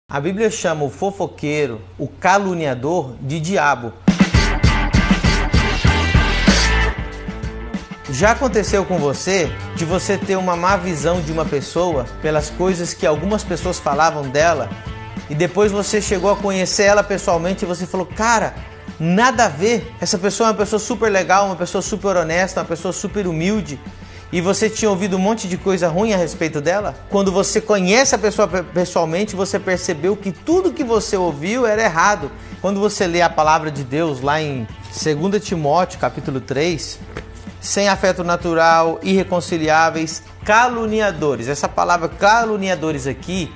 A Bíblia chama o fofoqueiro, o caluniador, de diabo. Já aconteceu com você de você ter uma má visão de uma pessoa pelas coisas que algumas pessoas falavam dela e depois você chegou a conhecer ela pessoalmente e você falou, cara, nada a ver, essa pessoa é uma pessoa super legal, uma pessoa super honesta, uma pessoa super humilde e você tinha ouvido um monte de coisa ruim a respeito dela? Quando você conhece a pessoa pessoalmente, você percebeu que tudo que você ouviu era errado. Quando você lê a palavra de Deus lá em 2 Timóteo, capítulo 3, sem afeto natural, irreconciliáveis, caluniadores. Essa palavra caluniadores aqui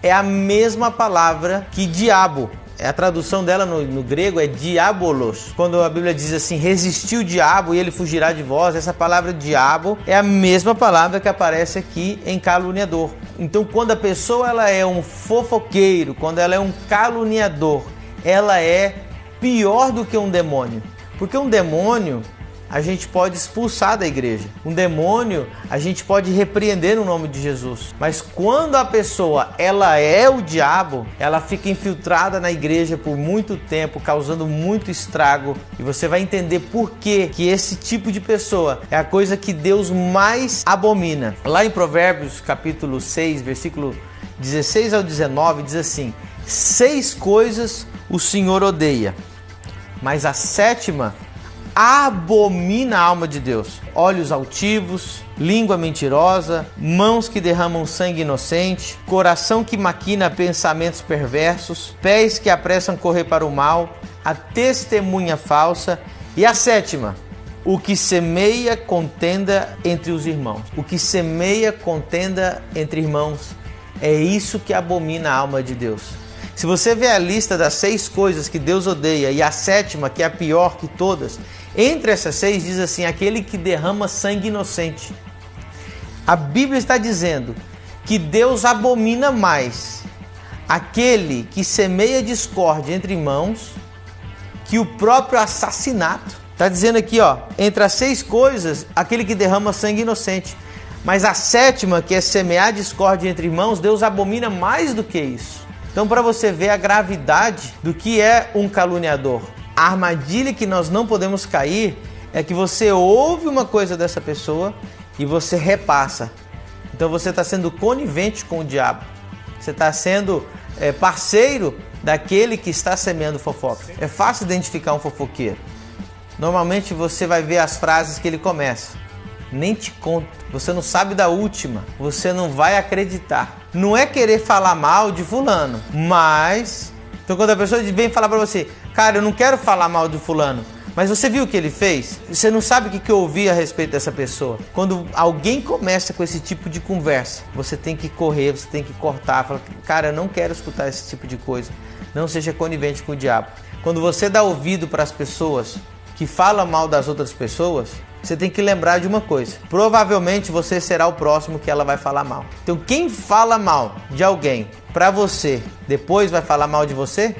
é a mesma palavra que diabo. A tradução dela no grego é diabolos. Quando a Bíblia diz assim, resistir o diabo e ele fugirá de vós, essa palavra diabo é a mesma palavra que aparece aqui em caluniador. Então quando a pessoa ela é um fofoqueiro, quando ela é um caluniador, ela é pior do que um demônio. Porque um demônio a gente pode expulsar da igreja. Um demônio a gente pode repreender no nome de Jesus. Mas quando a pessoa ela é o diabo, ela fica infiltrada na igreja por muito tempo, causando muito estrago. E você vai entender por que esse tipo de pessoa é a coisa que Deus mais abomina. Lá em Provérbios capítulo 6, versículo 16 ao 19, diz assim: 6 coisas o Senhor odeia, mas a 7ª abomina a alma de Deus: olhos altivos, língua mentirosa, mãos que derramam sangue inocente, coração que maquina pensamentos perversos, pés que apressam correr para o mal, a testemunha falsa e a 7ª, o que semeia contenda entre os irmãos. O que semeia contenda entre irmãos, é isso que abomina a alma de Deus. Se você vê a lista das 6 coisas que Deus odeia e a 7ª, que é a pior que todas, entre essas 6 diz assim, aquele que derrama sangue inocente. A Bíblia está dizendo que Deus abomina mais aquele que semeia discórdia entre irmãos que o próprio assassinato. Está dizendo aqui, ó, entre as 6 coisas, aquele que derrama sangue inocente. Mas a 7ª, que é semear discórdia entre irmãos, Deus abomina mais do que isso. Então, para você ver a gravidade do que é um caluniador, a armadilha que nós não podemos cair é que você ouve uma coisa dessa pessoa e você repassa. Então, você está sendo conivente com o diabo. Você está sendo parceiro daquele que está semeando fofoca. É fácil identificar um fofoqueiro. Normalmente, você vai ver as frases que ele começa. Nem te conto, você não sabe da última, você não vai acreditar. Não é querer falar mal de fulano, mas... Então quando a pessoa vem falar pra você, cara, eu não quero falar mal de fulano, mas você viu o que ele fez? Você não sabe o que eu ouvi a respeito dessa pessoa. Quando alguém começa com esse tipo de conversa, você tem que correr, você tem que cortar, falar, cara, eu não quero escutar esse tipo de coisa. Não seja conivente com o diabo. Quando você dá ouvido para as pessoas que falam mal das outras pessoas, você tem que lembrar de uma coisa. Provavelmente você será o próximo que ela vai falar mal. Então quem fala mal de alguém para você, depois vai falar mal de você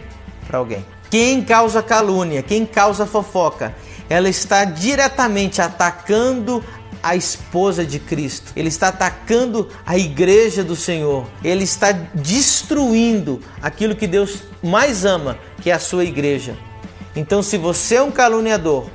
para alguém. Quem causa calúnia, quem causa fofoca, ela está diretamente atacando a esposa de Cristo. Ele está atacando a igreja do Senhor. Ele está destruindo aquilo que Deus mais ama, que é a sua igreja. Então se você é um caluniador,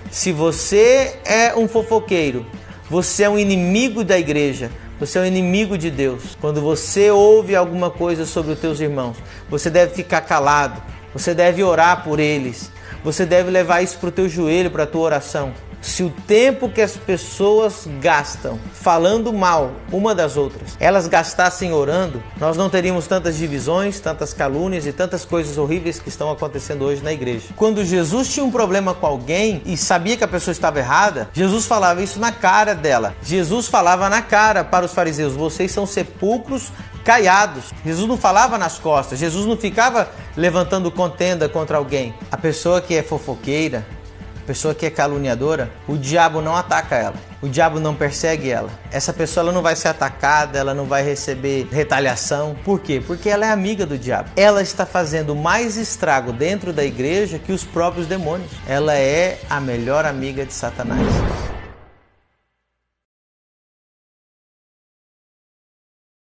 se você é um fofoqueiro, você é um inimigo da igreja, você é um inimigo de Deus. Quando você ouve alguma coisa sobre os teus irmãos, você deve ficar calado, você deve orar por eles, você deve levar isso para o teu joelho, para a tua oração. Se o tempo que as pessoas gastam falando mal uma das outras, elas gastassem orando, nós não teríamos tantas divisões, tantas calúnias e tantas coisas horríveis que estão acontecendo hoje na igreja. Quando Jesus tinha um problema com alguém e sabia que a pessoa estava errada, Jesus falava isso na cara dela. Jesus falava na cara para os fariseus, vocês são sepulcros caiados. Jesus não falava nas costas, Jesus não ficava levantando contenda contra alguém. A pessoa que é fofoqueira, a pessoa que é caluniadora, o diabo não ataca ela, o diabo não persegue ela. Essa pessoa ela não vai ser atacada, ela não vai receber retaliação. Por quê? Porque ela é amiga do diabo. Ela está fazendo mais estrago dentro da igreja que os próprios demônios. Ela é a melhor amiga de Satanás.